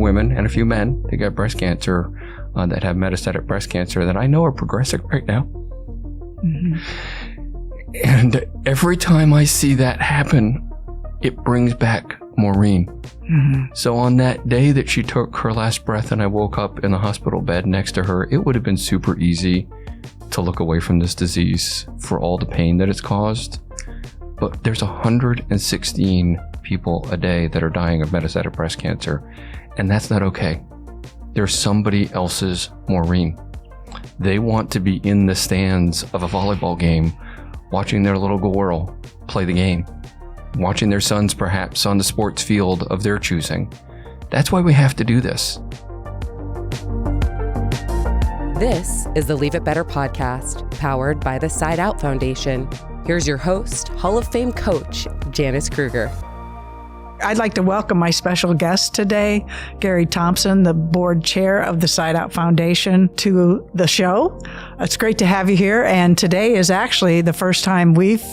women and a few men that get breast cancer that have metastatic breast cancer that I know are progressing right now. Mm-hmm. And every time I see that happen, it brings back Maureen. Mm-hmm. So on that day that she took her last breath and I woke up in the hospital bed next to her, it would have been super easy to look away from this disease for all the pain that it's caused. But there's 116 people a day that are dying of metastatic breast cancer, and that's not okay. There's somebody else's Maureen. They want to be in the stands of a volleyball game, watching their little girl play the game, watching their sons perhaps on the sports field of their choosing. That's why we have to do this. This is the Leave It Better podcast, powered by the Side Out Foundation. Here's your host, Hall of Fame coach, Janice Kruger. I'd like to welcome my special guest today, Gary Thompson, the board chair of the Side Out Foundation, to the show. It's great to have you here. And today is actually the first time we've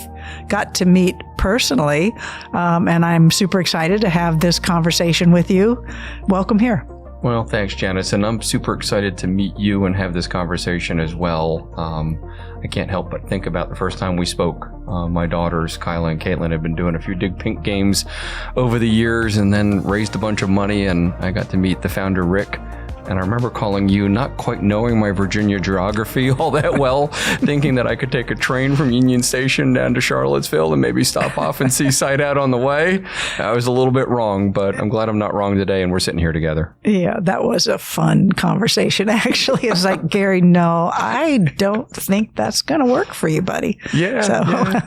got to meet personally. And I'm super excited to have this conversation with you. Welcome here. Well, thanks, Janice. And I'm super excited to meet you and have this conversation as well. I can't help but think about the first time we spoke. My daughters, Kyla and Caitlin, have been doing a few Dig Pink games over the years and then raised a bunch of money. And I got to meet the founder, Rick. And I remember calling you, not quite knowing my Virginia geography all that well, thinking that I could take a train from Union Station down to Charlottesville and maybe stop off and see Side Out on the way. I was a little bit wrong, but I'm glad I'm not wrong today and we're sitting here together. Yeah, that was a fun conversation, actually. It's like, Gary, no, I don't think that's going to work for you, buddy. Yeah.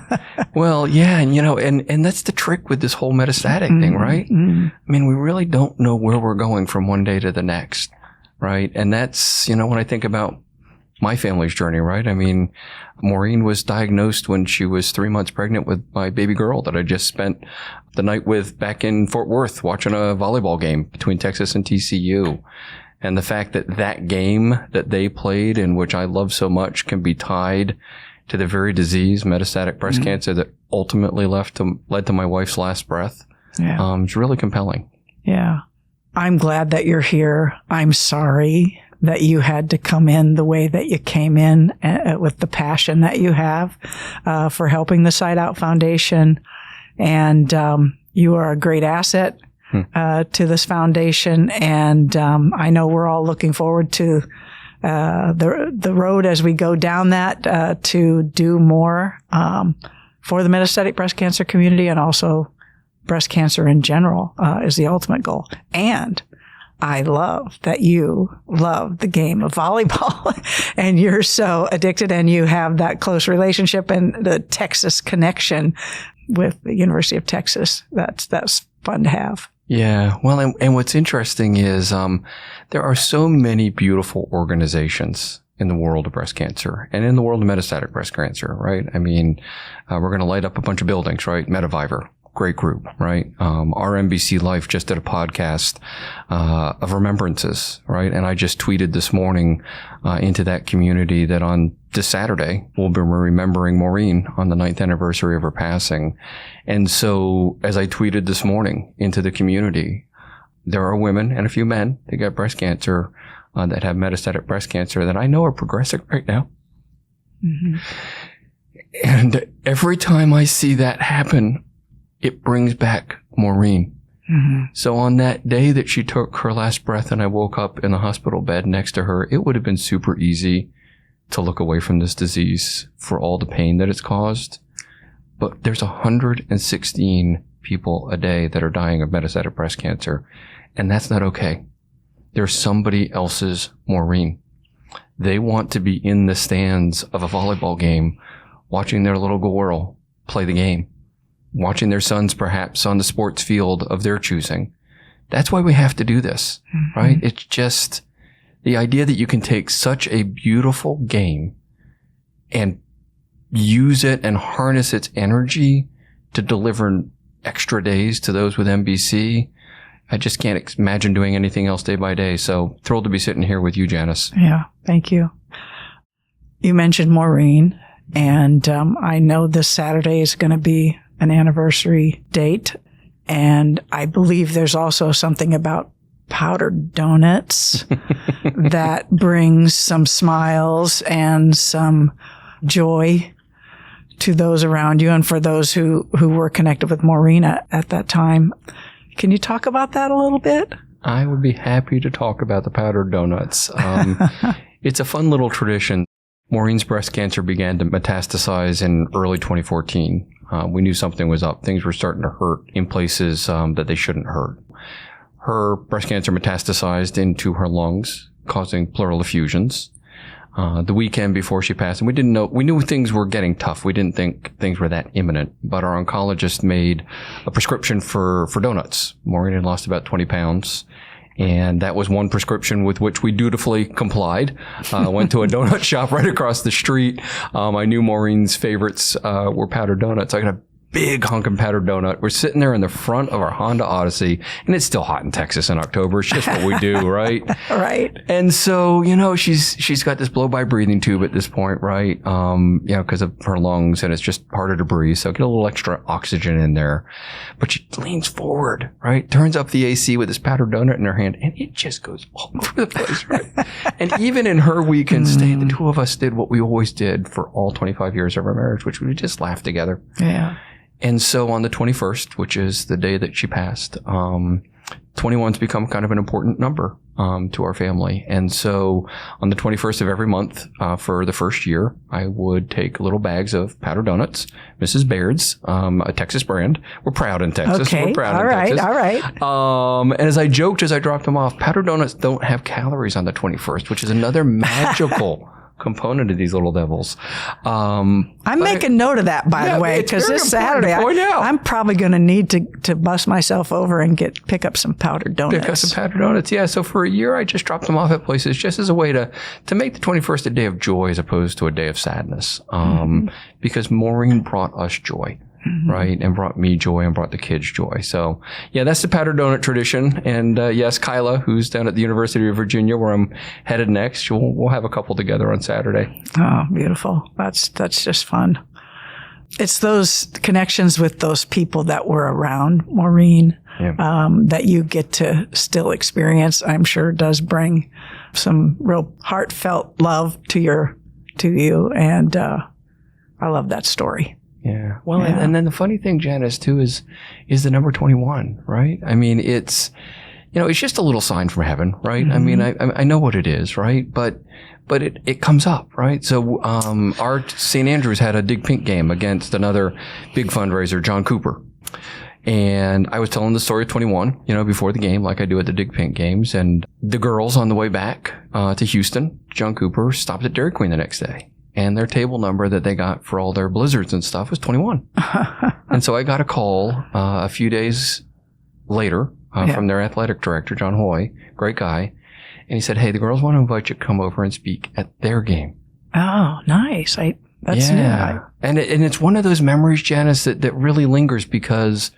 Well, yeah. And that's the trick with this whole metastatic thing, right? Mm-hmm. I mean, we really don't know where we're going from one day to the next. Right. And that's, when I think about my family's journey, right? I mean, Maureen was diagnosed when she was 3 months pregnant with my baby girl that I just spent the night with back in Fort Worth watching a volleyball game between Texas and TCU. And the fact that that game that they played and which I love so much can be tied to the very disease, metastatic breast cancer, that ultimately led to my wife's last breath. Yeah. It's really compelling. Yeah. I'm glad that you're here. I'm sorry that you had to come in the way that you came in with the passion that you have for helping the Side Out Foundation. And you are a great asset to this foundation. And I know we're all looking forward to the road as we go down that to do more for the metastatic breast cancer community, and also breast cancer in general is the ultimate goal. And I love that you love the game of volleyball and you're so addicted and you have that close relationship and the Texas connection with the University of Texas. That's fun to have. Yeah. Well, and what's interesting is there are so many beautiful organizations in the world of breast cancer and in the world of metastatic breast cancer, right? I mean, we're going to light up a bunch of buildings, right? Metaviver. Great group, right? RNBC Life just did a podcast of remembrances, right? And I just tweeted this morning into that community that on this Saturday, we'll be remembering Maureen on the 9th anniversary of her passing. And so as I tweeted this morning into the community, there are women and a few men that get breast cancer that have metastatic breast cancer that I know are progressing right now. Mm-hmm. And every time I see that happen, it brings back Maureen. Mm-hmm. So on that day that she took her last breath and I woke up in the hospital bed next to her, it would have been super easy to look away from this disease for all the pain that it's caused. But there's 116 people a day that are dying of metastatic breast cancer, and that's not okay. There's somebody else's Maureen. They want to be in the stands of a volleyball game, watching their little girl play the game, watching their sons perhaps on the sports field of their choosing. That's why we have to do this, right? It's just the idea that you can take such a beautiful game and use it and harness its energy to deliver extra days to those with MBC. I just can't imagine doing anything else day by day. So thrilled to be sitting here with you, Janice. Yeah, thank you. You mentioned Maureen, and I know this Saturday is going to be an anniversary date. And I believe there's also something about powdered donuts that brings some smiles and some joy to those around you and for those who were connected with Maureen at that time. Can you talk about that a little bit? I would be happy to talk about the powdered donuts. It's a fun little tradition. Maureen's breast cancer began to metastasize in early 2014. We knew something was up. Things were starting to hurt in places that they shouldn't hurt. Her breast cancer metastasized into her lungs, causing pleural effusions. The weekend before she passed, and we knew things were getting tough. We didn't think things were that imminent, but our oncologist made a prescription for donuts. Maureen had lost about 20 pounds. And that was one prescription with which we dutifully complied. Went to a donut shop right across the street. I knew Maureen's favorites were powdered donuts. I got a big hunkin' powdered donut. We're sitting there in the front of our Honda Odyssey, and it's still hot in Texas in October. It's just what we do, right? Right. And so, she's got this blow-by breathing tube at this point, right? Because of her lungs, and it's just harder to breathe. So get a little extra oxygen in there. But she leans forward, right? Turns up the AC with this powdered donut in her hand, and it just goes all over the place, right? And even in her weekend stay, the two of us did what we always did for all 25 years of our marriage, which we would just laugh together. Yeah. And so on the 21st, which is the day that she passed, 21's become kind of an important number to our family. And so on the 21st of every month for the first year, I would take little bags of powdered donuts, Mrs. Baird's, a Texas brand. We're proud in Texas. Okay. We're proud all in right. Texas. All right. And as I joked as I dropped them off, powdered donuts don't have calories on the 21st, which is another magical component of these little devils. I'm making note of that, by the way, because this Saturday I'm probably going to need to bust myself over and pick up some powdered donuts. Pick up some powdered donuts, yeah. So for a year, I just dropped them off at places just as a way to make the 21st a day of joy as opposed to a day of sadness. Because Maureen brought us joy. Right, and brought me joy and brought the kids joy. So, yeah, that's the powdered donut tradition. And yes, Kyla, who's down at the University of Virginia, where I'm headed next, we'll have a couple together on Saturday. Oh, beautiful! That's just fun. It's those connections with those people that were around Maureen that you get to still experience. I'm sure does bring some real heartfelt love to you, and I love that story. Yeah. Well, and then the funny thing, Janice, too, is the number 21, right? I mean, it's just a little sign from heaven, right? I mean, I know what it is, right? But it comes up, right? So, our St. Andrews had a Dig Pink game against another big fundraiser, John Cooper. And I was telling the story of 21, before the game, like I do at the Dig Pink games. And the girls on the way back, to Houston, John Cooper stopped at Dairy Queen the next day. And their table number that they got for all their blizzards and stuff was 21. And so I got a call a few days later from their athletic director, John Hoy, great guy. And he said, hey, the girls want to invite you to come over and speak at their game. Oh, nice. That's new. And it's one of those memories, Janice, that really lingers because,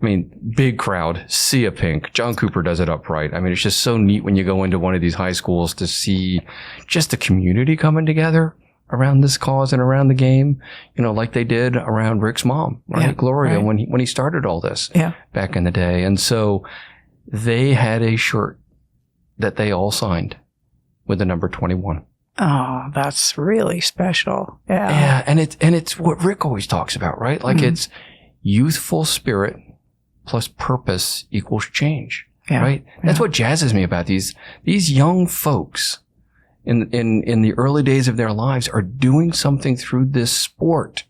I mean, big crowd, sea of pink. John Cooper does it upright. I mean, it's just so neat when you go into one of these high schools to see just the community coming together around this cause and around the game, like they did around Rick's mom, right? Gloria, when he started all this back in the day. And so they had a shirt that they all signed with the number 21. Oh, that's really special. Yeah. Yeah. And it's what Rick always talks about, right? Like it's youthful spirit plus purpose equals change, right? That's what jazzes me about these young folks in the early days of their lives are doing something through this sport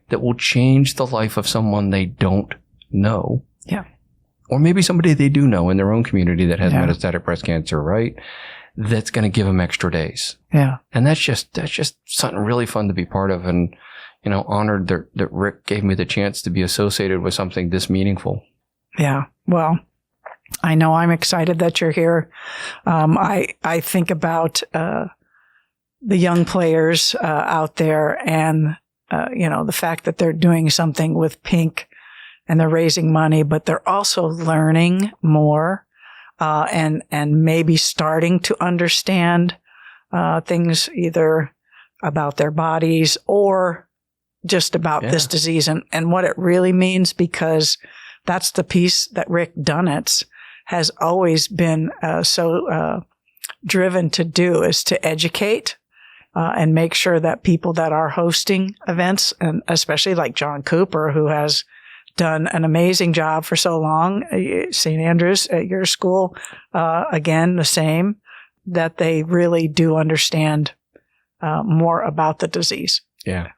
that will change the life of someone they don't know. Yeah. Or maybe somebody they do know in their own community that has metastatic breast cancer, right? That's going to give them extra days. Yeah. And that's just something really fun to be part of, and, honored that Rick gave me the chance to be associated with something this meaningful. Yeah. Well, I know I'm excited that you're here. I think about the young players out there, and the fact that they're doing something with Pink, and they're raising money, but they're also learning more and maybe starting to understand things either about their bodies or just about this disease and what it really means, because that's the piece that Rick Dunnet's has always been so driven to do, is to educate and make sure that people that are hosting events, and especially like John Cooper, who has done an amazing job for so long, St. Andrews at your school, again, the same, that they really do understand more about the disease. Yeah.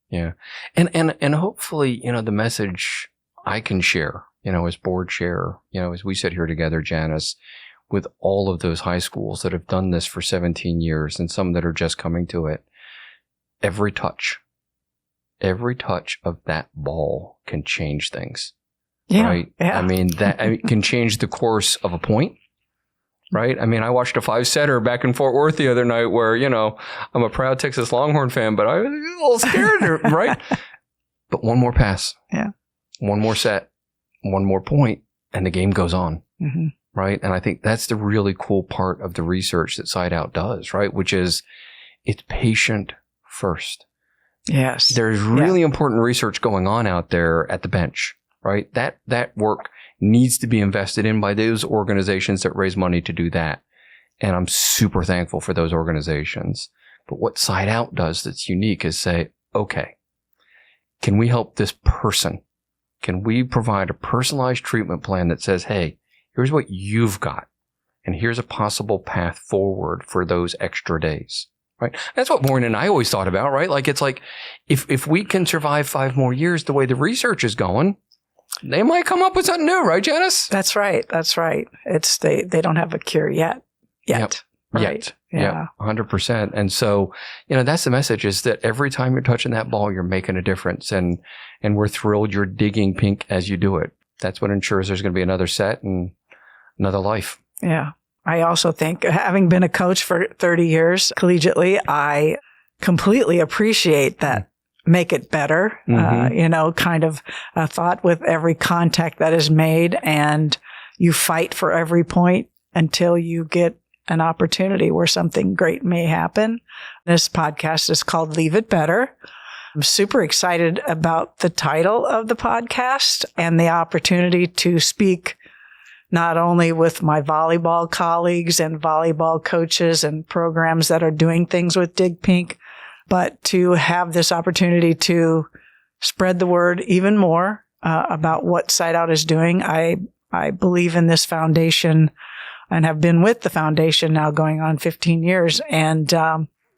Yeah. And hopefully, the message I can share, as board chair, as we sit here together, Janice, with all of those high schools that have done this for 17 years and some that are just coming to it, every touch of that ball can change things. Yeah. Right. Yeah. I mean, that can change the course of a point. Right. I mean, I watched a 5-setter back in Fort Worth the other night where, I'm a proud Texas Longhorn fan, but I was a little scared. Right. But one more pass. Yeah. One more set, one more point, and the game goes on. Mm-hmm. Right. And I think that's the really cool part of the research that Side Out does, right? Which is it's patient first. Yes. There's really important research going on out there at the bench, right? That work needs to be invested in by those organizations that raise money to do that. And I'm super thankful for those organizations. But what Side Out does that's unique is say, okay, can we help this person? Can we provide a personalized treatment plan that says, hey, here's what you've got, and here's a possible path forward for those extra days, right? That's what Maureen and I always thought about, right? Like, it's like, if we can survive 5 more years the way the research is going, they might come up with something new, right, Janice? That's right. That's right. It's they don't have a cure yet. Yep. Right. Yeah. 100%. And so, that's the message, is that every time you're touching that ball, you're making a difference. And we're thrilled you're digging pink as you do it. That's what ensures there's going to be another set and another life. Yeah. I also think, having been a coach for 30 years collegiately, I completely appreciate that. Make it better, kind of a thought with every contact that is made, and you fight for every point until you get an opportunity where something great may happen. This podcast is called Leave It Better. I'm super excited about the title of the podcast and the opportunity to speak not only with my volleyball colleagues and volleyball coaches and programs that are doing things with Dig Pink, but to have this opportunity to spread the word even more about what Side Out is doing. I believe in this foundation and have been with the foundation now going on 15 years. And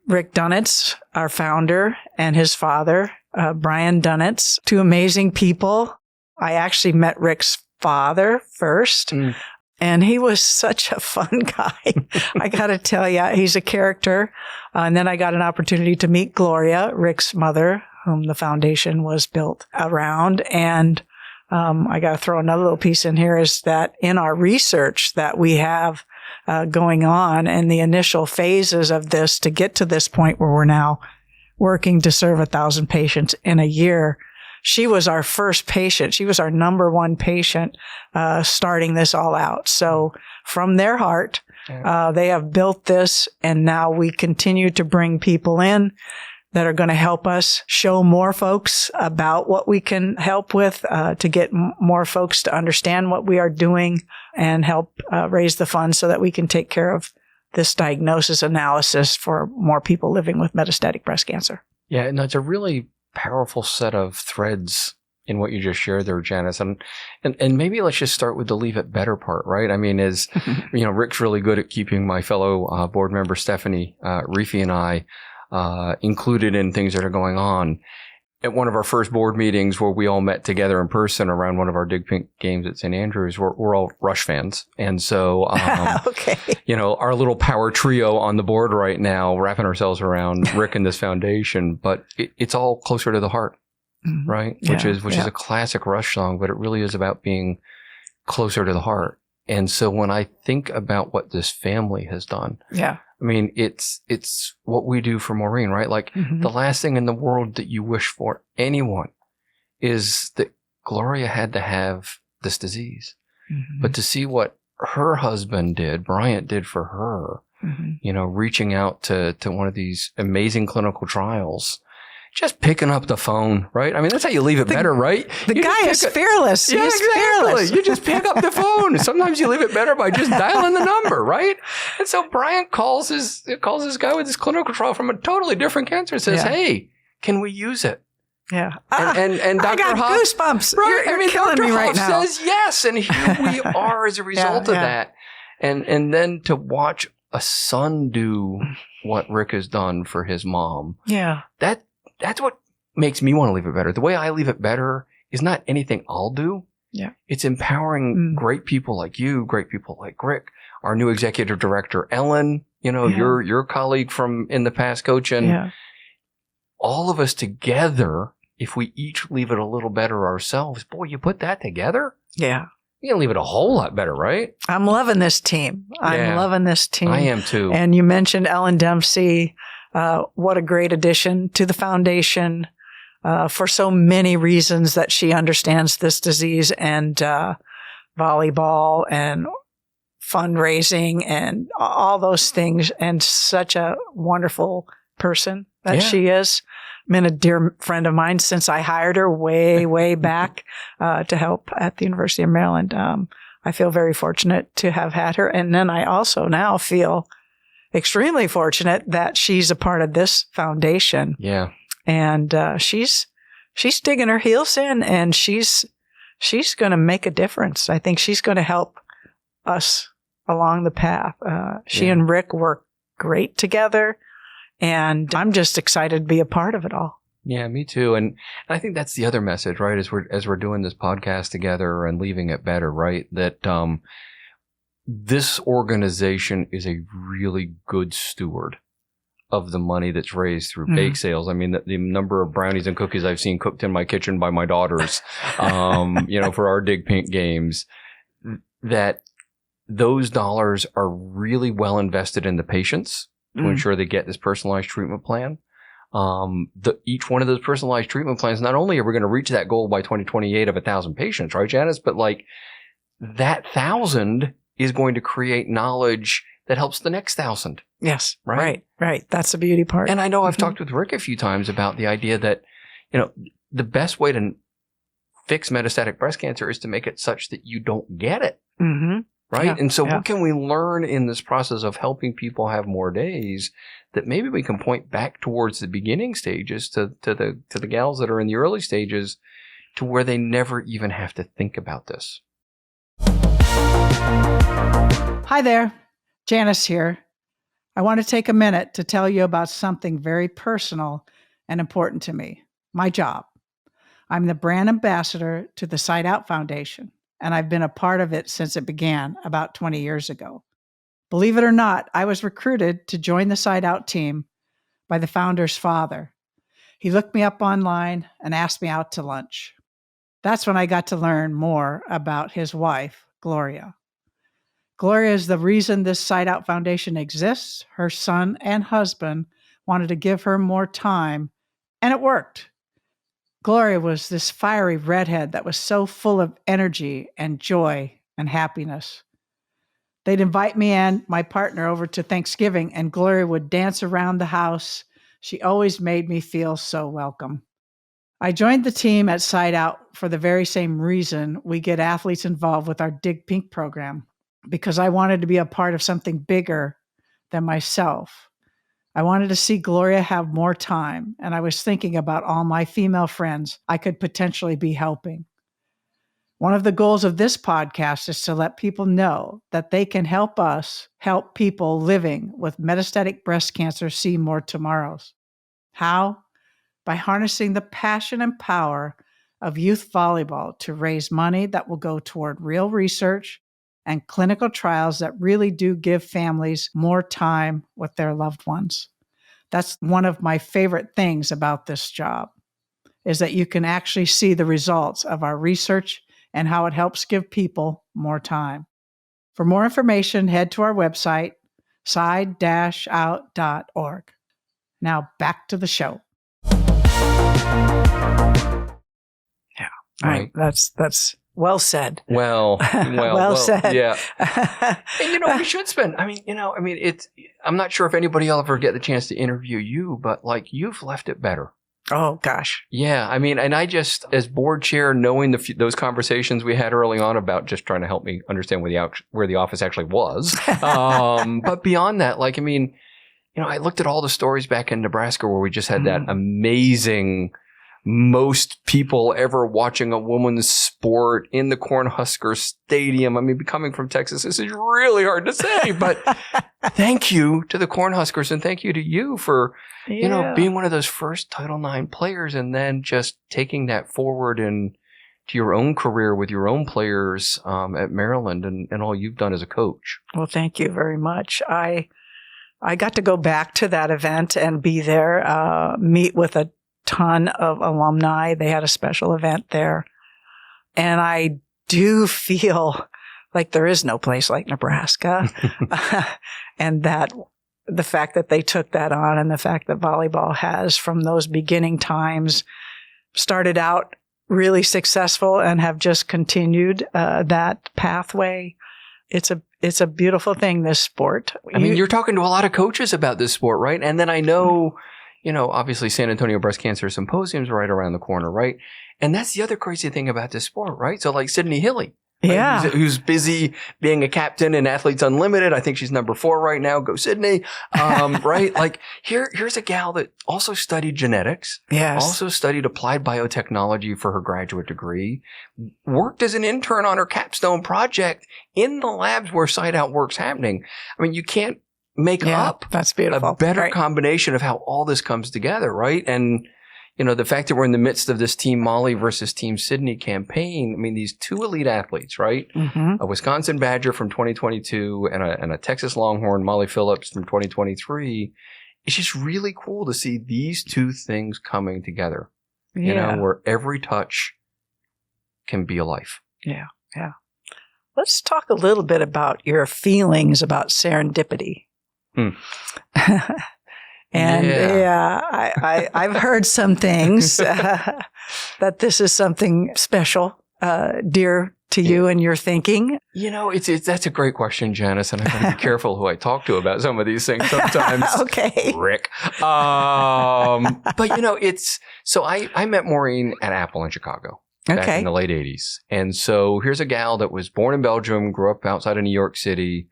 Rick Dunitz, our founder, and his father, Brian Dunitz, 2 amazing people. I actually met Rick's father first. And he was such a fun guy. I got to tell you, he's a character. And then I got an opportunity to meet Gloria, Rick's mother, whom the foundation was built around. And I got to throw another little piece in here, is that in our research that we have going on and the initial phases of this to get to this point where we're now working to serve 1,000 patients in a year, she was our first patient. She was our number 1 patient starting this all out. So from their heart, they have built this, and now we continue to bring people in that are going to help us show more folks about what we can help with, to get more folks to understand what we are doing and help raise the funds so that we can take care of this diagnosis analysis for more people living with metastatic breast cancer. Yeah, no, it's a really powerful set of threads in what you just shared there, Janice. And maybe let's just start with the leave it better part, right? I mean, Rick's really good at keeping my fellow board member Stephanie Reefy and I included in things that are going on. At one of our first board meetings where we all met together in person around one of our Dig Pink games at St. Andrews, we're all Rush fans. And so, okay. Our little power trio on the board right now, wrapping ourselves around Rick and this foundation, but it's all closer to the heart, right? Which is a classic Rush song, but it really is about being closer to the heart. And so when I think about what this family has done, I mean, it's what we do for Maureen, right? Like the last thing in the world that you wish for anyone is that Gloria had to have this disease. But to see what her husband did, Bryant did for her, reaching out to one of these amazing clinical trials, just picking up the phone, right? I mean, that's how you leave it better, right? The guy is fearless. Yeah, He's exactly. fearless. You just pick up the phone. Sometimes you leave it better by just dialing the number, right? And so Brian calls this guy with his clinical trial from a totally different cancer and says, hey, can we use it? Yeah. And Dr. I got Hoff, goosebumps. right? You're killing Dr. me right Hoff now. says yes. And here we are as a result of that. And then to watch a son do what Rick has done for his mom. Yeah. That's what makes me want to leave it better. The way I leave it better is not anything I'll do. Yeah. It's empowering great people like you, great people like Rick, our new executive director, Ellen, your colleague from in the past coaching. All of us together, if we each leave it a little better ourselves, boy, you put that together. Yeah. You can leave it a whole lot better, right? I'm loving this team. I'm loving this team. I am too. And you mentioned Ellen Dempsey. What a great addition to the foundation for so many reasons that she understands this disease and volleyball and fundraising and all those things. And such a wonderful person that she is. Been a dear friend of mine since I hired her way back to help at the University of Maryland. I feel very fortunate to have had her. And then I also now feel extremely fortunate that she's a part of this foundation. Yeah. And she's digging her heels in, and she's going to make a difference. I think she's going to help us along the path. She and Rick work great together. And I'm just excited to be a part of it all. Yeah, me too. And I think that's the other message, right? As we're doing this podcast together and leaving it better, right? That this organization is a really good steward of the money that's raised through bake sales. I mean, the number of brownies and cookies I've seen cooked in my kitchen by my daughters, for our Dig Pink games, that those dollars are really well invested in the patients to ensure they get this personalized treatment plan. Each one of those personalized treatment plans, not only are we going to reach that goal by 2028 of 1,000 patients, right, Janice? But like that 1,000 is going to create knowledge that helps the next 1,000. Yes. Right. That's the beauty part. And I know I've talked with Rick a few times about the idea that, the best way to fix metastatic breast cancer is to make it such that you don't get it. Mm-hmm. Right. Yeah, and so what can we learn in this process of helping people have more days that maybe we can point back towards the beginning stages to the gals that are in the early stages to where they never even have to think about this? Hi there. Janice here. I want to take a minute to tell you about something very personal and important to me, my job. I'm the brand ambassador to the Side Out Foundation, and I've been a part of it since it began about 20 years ago. Believe it or not, I was recruited to join the Side Out team by the founder's father. He looked me up online and asked me out to lunch. That's when I got to learn more about his wife, Gloria. Gloria is the reason this Side Out Foundation exists. Her son and husband wanted to give her more time, and it worked. Gloria was this fiery redhead that was so full of energy and joy and happiness. They'd invite me and my partner over to Thanksgiving, and Gloria would dance around the house. She always made me feel so welcome. I joined the team at Side Out for the very same reason we get athletes involved with our Dig Pink program, because I wanted to be a part of something bigger than myself. I wanted to see Gloria have more time, and I was thinking about all my female friends I could potentially be helping. One of the goals of this podcast is to let people know that they can help us help people living with metastatic breast cancer see more tomorrows. How? By harnessing the passion and power of youth volleyball to raise money that will go toward real research and clinical trials that really do give families more time with their loved ones. That's one of my favorite things about this job, is that you can actually see the results of our research and how it helps give people more time. For more information, head to our website, side-out.org. Now back to the show. Yeah, right. That's well said. Well said. Yeah. And we should spend. I'm not sure if anybody will ever get the chance to interview you, but like you've left it better. Oh, gosh. Yeah. I mean, and I just, as board chair, knowing those conversations we had early on about just trying to help me understand where the office actually was. But beyond that, like, I mean, I looked at all the stories back in Nebraska where we just had that amazing, most people ever watching a woman's sport in the Cornhusker Stadium. I mean, coming from Texas, this is really hard to say, but thank you to the Cornhuskers and thank you to you for, being one of those first Title IX players and then just taking that forward to your own career with your own players at Maryland and all you've done as a coach. Well, thank you very much. I got to go back to that event and be there, meet with a ton of alumni. They had a special event there. And I do feel like there is no place like Nebraska. And that the fact that they took that on and the fact that volleyball has from those beginning times started out really successful and have just continued that pathway. It's a beautiful thing, this sport. I mean, you're talking to a lot of coaches about this sport, right? And then I know, obviously San Antonio Breast Cancer Symposium's right around the corner, right? And that's the other crazy thing about this sport, right? So like Sydney Hilly, yeah, who's busy being a captain in Athletes Unlimited. I think she's number 4 right now. Go Sydney. Right? Like here's a gal that also studied genetics. Yes. Also studied applied biotechnology for her graduate degree. Worked as an intern on her capstone project in the labs where Side Out work's happening. I mean, you can't make up that's beautiful. A better combination of how all this comes together, right? And the fact that we're in the midst of this Team Molly versus Team Sydney campaign, I mean, these 2 elite athletes, right? Mm-hmm. A Wisconsin Badger from 2022 and a Texas Longhorn, Molly Phillips, from 2023. It's just really cool to see these 2 things coming together, where every touch can be a life. Yeah, yeah. Let's talk a little bit about your feelings about serendipity. And I've heard some things that this is something special, dear to you and your thinking. That's a great question, Janice, and I got to be careful who I talk to about some of these things sometimes. Okay, Rick. But so I met Maureen at Apple in Chicago. Back in the late 80s. And so here's a gal that was born in Belgium, grew up outside of New York City,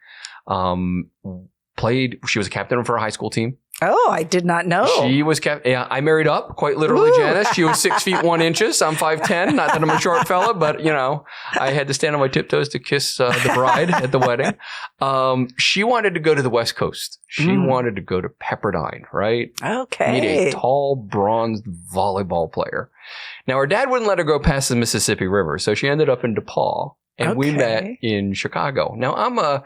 she was a captain for a high school team. Oh, I did not know. She was I married up, quite literally, Janice. She was 6 feet 1 inches. I'm 5'10". Not that I'm a short fella, but I had to stand on my tiptoes to kiss the bride at the wedding. She wanted to go to the West Coast. She wanted to go to Pepperdine, right? Okay. Meet a tall, bronzed volleyball player. Now, her dad wouldn't let her go past the Mississippi River, so she ended up in DePaul, and we met in Chicago. Now, I'm a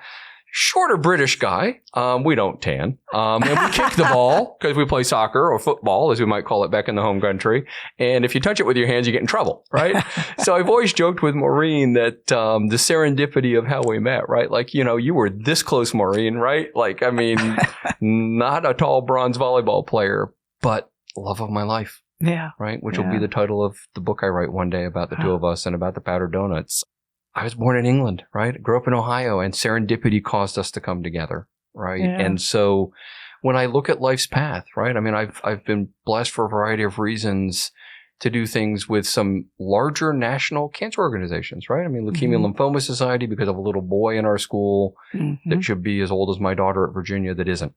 shorter British guy. We don't tan. And we kick the ball because we play soccer or football, as we might call it back in the home country. And if you touch it with your hands, you get in trouble, right? So I've always joked with Maureen that the serendipity of how we met, right? Like, you were this close, Maureen, right? Like, I mean, not a tall bronze volleyball player, but love of my life. Yeah. Right? Which will be the title of the book I write one day about the 2 of us and about the powdered donuts. I was born in England, right? Grew up in Ohio, and serendipity caused us to come together, right? Yeah. And so when I look at life's path, right? I mean, I've been blessed for a variety of reasons to do things with some larger national cancer organizations, right? I mean, Leukemia and Lymphoma Society, because of a little boy in our school that should be as old as my daughter at Virginia that isn't,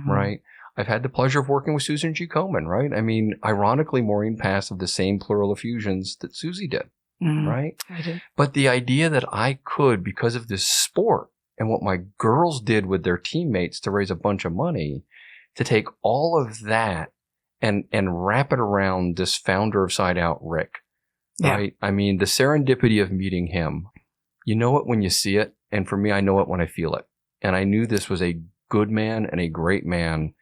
right? I've had the pleasure of working with Susan G. Komen, right? I mean, ironically, Maureen passed of the same pleural effusions that Susie did. Right? I did. But the idea that I could, because of this sport and what my girls did with their teammates to raise a bunch of money, to take all of that and wrap it around this founder of Side Out, Rick. Right? I mean, the serendipity of meeting him, you know it when you see it. And for me, I know it when I feel it. And I knew this was a good man and a great man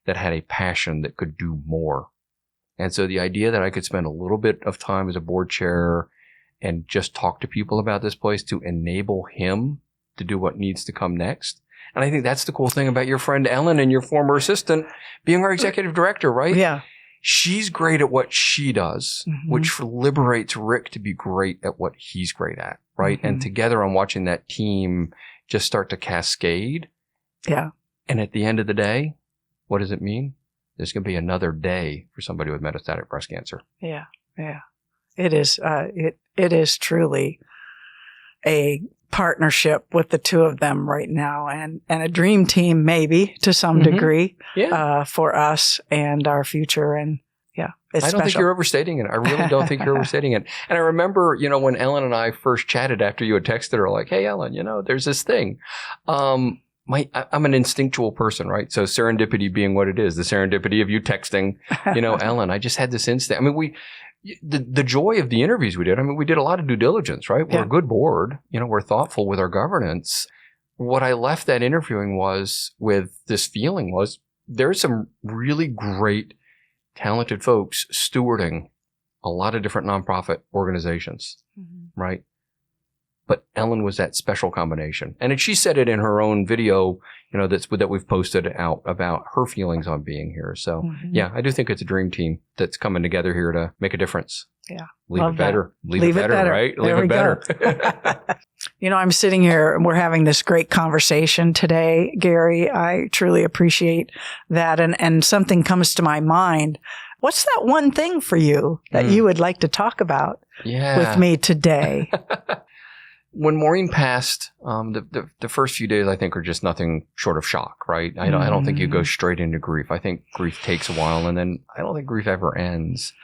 that had a passion that could do more. And so the idea that I could spend a little bit of time as a board chair and just talk to people about this place to enable him to do what needs to come next. And I think that's the cool thing about your friend Ellen and your former assistant being our executive director, right? Yeah. She's great at what she does, which liberates Rick to be great at what he's great at, right? And together I'm watching that team just start to cascade. Yeah. And at the end of the day, what does it mean? there's going to be another day for somebody with metastatic breast cancer. Yeah. It is. It is truly a partnership with the two of them right now, and a dream team, maybe to some degree, for us and our future. And it's I don't think special. you're overstating it. I really don't think you're overstating it. And I remember, when Ellen and I first chatted after you had texted her, like, "Hey, Ellen, there's this thing." I'm an instinctual person, right? So serendipity being what it is, the serendipity of you texting, Ellen, I just had this instinct. I mean, the joy of the interviews we did, we did a lot of due diligence, right? We're a good board, we're thoughtful with our governance. What I left that interviewing with this feeling was there's some really great, talented folks stewarding a lot of different nonprofit organizations, right? But Ellen was that special combination. And she said it in her own video, that we've posted out about her feelings on being here. So I do think it's a dream team that's coming together here to make a difference. Yeah. Leave it better. Leave it better, right? Leave it better. I'm sitting here and we're having this great conversation today, Gary. I truly appreciate that. And something comes to my mind. What's that one thing for you that you would like to talk about with me today? When Maureen passed, the first few days, I think, are just nothing short of shock, right? I don't think you go straight into grief. I think grief takes a while, and then I don't think grief ever ends.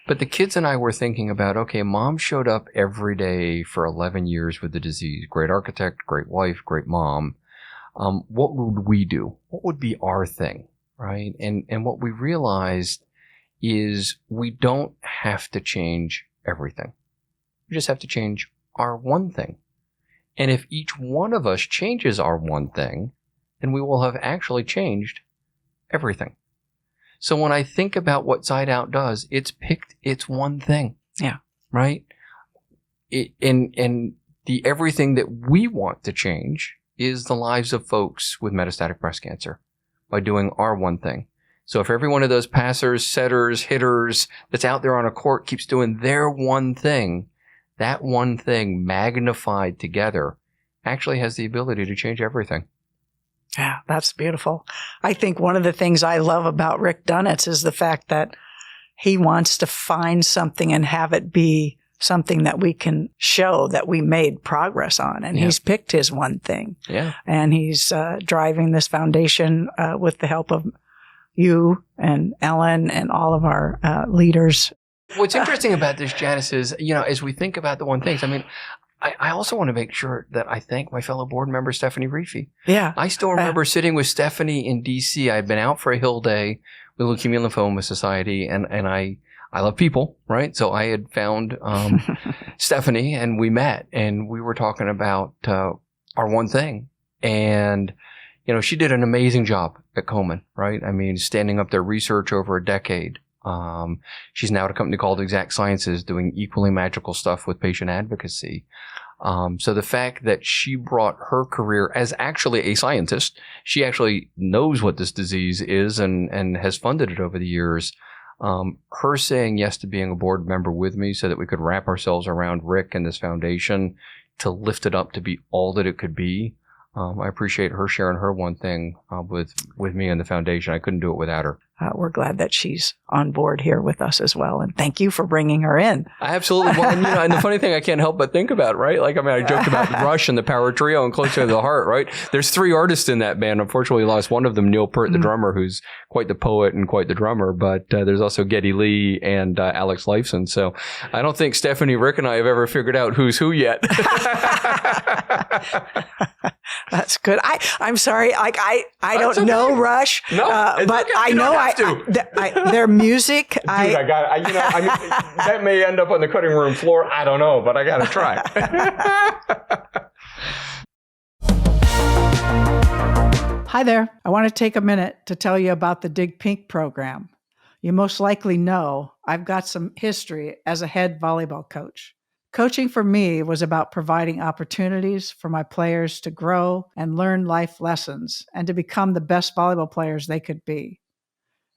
But the kids and I were thinking about, okay, Mom showed up every day for 11 years with the disease. Great architect, great wife, great mom. What would we do? What would be our thing, right? And what we realized is we don't have to change everything. We just have to change our one thing. And if each one of us changes our one thing, then we will have actually changed everything. So when I think about what Side Out does, it's picked its one thing. Yeah. Right? And the everything that we want to change is the lives of folks with metastatic breast cancer by doing our one thing. So if every one of those passers, setters, hitters that's out there on a court keeps doing their one thing, that one thing magnified together actually has the ability to change everything. Yeah, that's beautiful. I think one of the things I love about Rick Dunitz is the fact that he wants to find something and have it be something that we can show that we made progress on. And he's picked his one thing. Yeah. And he's driving this foundation with the help of you and Ellen and all of our leaders. What's interesting about this, Janice, is, as we think about the one things, I also want to make sure that I thank my fellow board member, Stephanie Reefy. Yeah. I still remember sitting with Stephanie in D.C. I had been out for a hill day with Leukemia and Lymphoma Society, and I love people, right? So I had found Stephanie, and we met, and we were talking about our one thing. And, she did an amazing job at Komen, right? Standing up their research over a decade. She's now at a company called Exact Sciences doing equally magical stuff with patient advocacy. So the fact that she brought her career as actually a scientist, she actually knows what this disease is and has funded it over the years. Her saying yes to being a board member with me so that we could wrap ourselves around Rick and this foundation to lift it up to be all that it could be. I appreciate her sharing her one thing with me and the foundation. I couldn't do it without her. We're glad that she's on board here with us as well. And thank you for bringing her in. Absolutely. Well, and the funny thing I can't help but think about, right? I joked about Rush and the Power Trio and Closer to the Heart, right? There's 3 artists in that band. Unfortunately, we lost one of them, Neil Peart, the drummer, who's quite the poet and quite the drummer. But there's also Geddy Lee and Alex Lifeson. So I don't think Stephanie, Rick, and I have ever figured out who's who yet. That's good. I'm sorry. I don't know Rush. No, but okay. I know their music. Dude, I got. That may end up on the cutting room floor. I don't know, but I got to try. Hi there. I want to take a minute to tell you about the Dig Pink program. You most likely know I've got some history as a head volleyball coach. Coaching for me was about providing opportunities for my players to grow and learn life lessons and to become the best volleyball players they could be.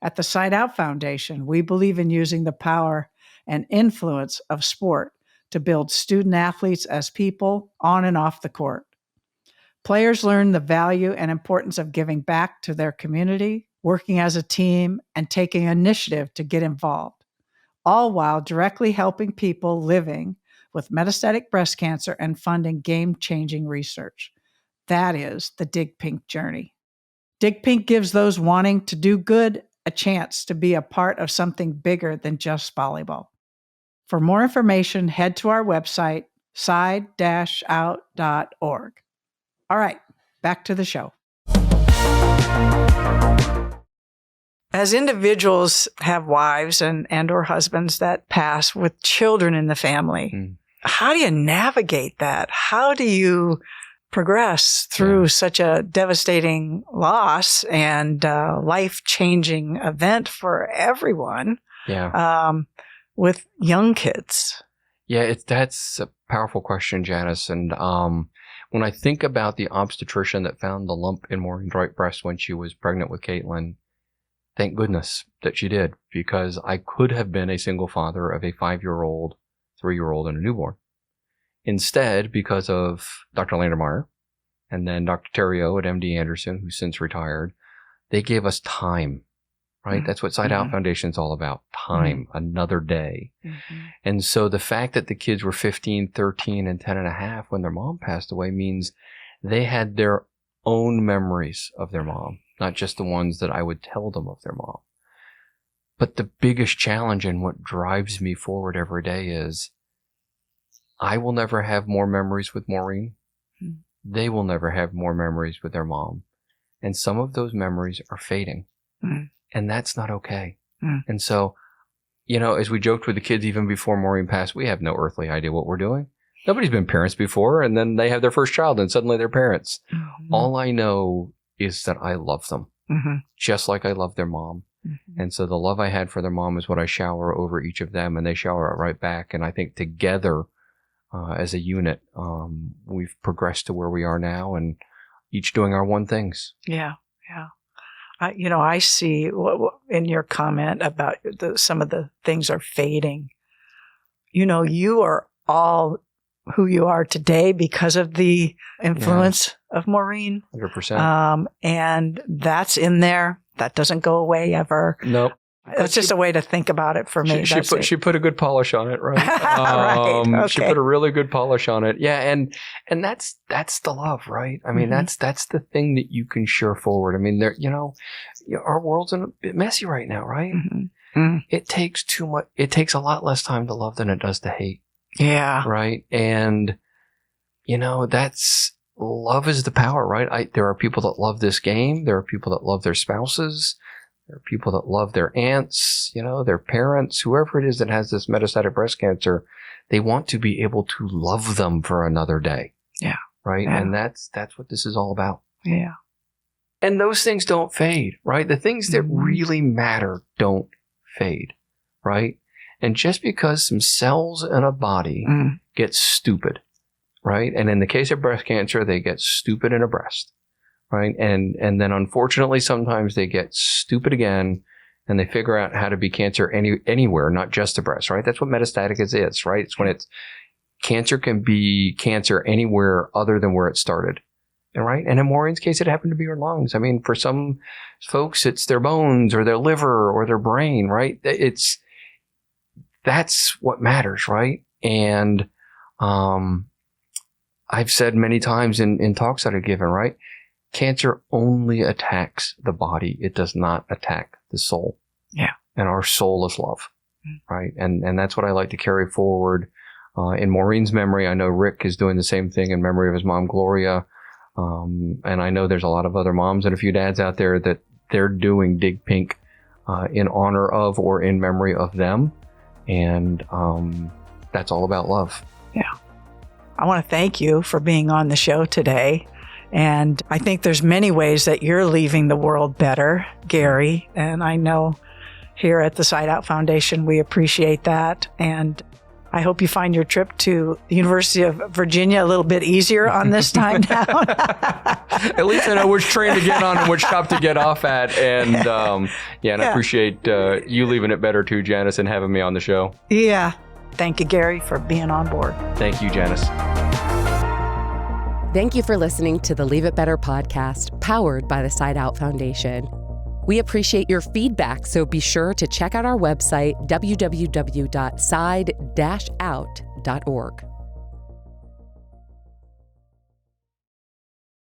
At the Side Out Foundation, we believe in using the power and influence of sport to build student athletes as people on and off the court. Players learn the value and importance of giving back to their community, working as a team, and taking initiative to get involved, all while directly helping people living with metastatic breast cancer and funding game-changing research. That is the Dig Pink journey. Dig Pink gives those wanting to do good a chance to be a part of something bigger than just volleyball. For more information, head to our website, side-out.org. All right, back to the show. As individuals have wives and or husbands that pass with children in the family, how do you navigate that? How do you progress through such a devastating loss and life-changing event for everyone with young kids? Yeah, that's a powerful question, Janice. And when I think about the obstetrician that found the lump in Maureen's right breast when she was pregnant with Caitlin, thank goodness that she did, because I could have been a single father of a 5-year-old, 3-year-old, and a newborn. Instead, because of Dr. Landermeyer and then Dr. Terrio at MD Anderson, who's since retired, they gave us time, right? That's what Side Out Foundation is all about. Time, another day. And so the fact that the kids were 15, 13, and 10 and a half when their mom passed away means they had their own memories of their mom, not just the ones that I would tell them of their mom. But the biggest challenge and what drives me forward every day is I will never have more memories with Maureen. They will never have more memories with their mom. And some of those memories are fading. And that's not okay. And so, you know, as we joked with the kids even before Maureen passed, we have no earthly idea what we're doing. Nobody's been parents before, and then they have their first child, and suddenly they're parents. All I know is that I love them, just like I love their mom. And so the love I had for their mom is what I shower over each of them, and they shower it right back. And I think together, as a unit, we've progressed to where we are now, and each doing our one things. Yeah. I see in your comment about some of the things are fading. You know, you are all who you are today because of the influence of Maureen. 100%. And that's in there. That doesn't go away ever. Nope. It's just a way to think about it for me. She put a good polish on it, right? Right. Okay. She put a really good polish on it. Yeah, and that's the love, right? I mean, that's the thing that you can share forward. I mean, our world's a bit messy right now, right? It takes too much. It takes a lot less time to love than it does to hate. Yeah. Right. And love is the power, right? There are people that love this game. There are people that love their spouses. There are people that love their aunts, their parents, whoever it is that has this metastatic breast cancer. They want to be able to love them for another day. Yeah. Right. Yeah. And that's what this is all about. Yeah. And those things don't fade, right? The things that really matter don't fade, right? And just because some cells in a body get stupid, right? And in the case of breast cancer, they get stupid in a breast, right? And then unfortunately, sometimes they get stupid again and they figure out how to be cancer anywhere, not just the breast, right? That's what metastatic is, right? It's when cancer can be cancer anywhere other than where it started. Right. And in Maureen's case, it happened to be her lungs. I mean, for some folks, it's their bones or their liver or their brain, right? That's what matters, right? And I've said many times in talks that I've given, right? Cancer only attacks the body. It does not attack the soul. Yeah. And our soul is love, right? And that's what I like to carry forward. In Maureen's memory, I know Rick is doing the same thing in memory of his mom, Gloria. And I know there's a lot of other moms and a few dads out there that they're doing Dig Pink in honor of or in memory of them. And that's all about love. Yeah. I want to thank you for being on the show today. And I think there's many ways that you're leaving the world better, Gary. And I know here at the Side Out Foundation, we appreciate that. And I hope you find your trip to the University of Virginia a little bit easier on this time down. At least I know which train to get on and which stop to get off at. And I appreciate you leaving it better too, Janice, and having me on the show. Yeah. Thank you, Gary, for being on board. Thank you, Janice. Thank you for listening to the Leave It Better podcast, powered by the Side Out Foundation. We appreciate your feedback, so be sure to check out our website, www.side-out.org.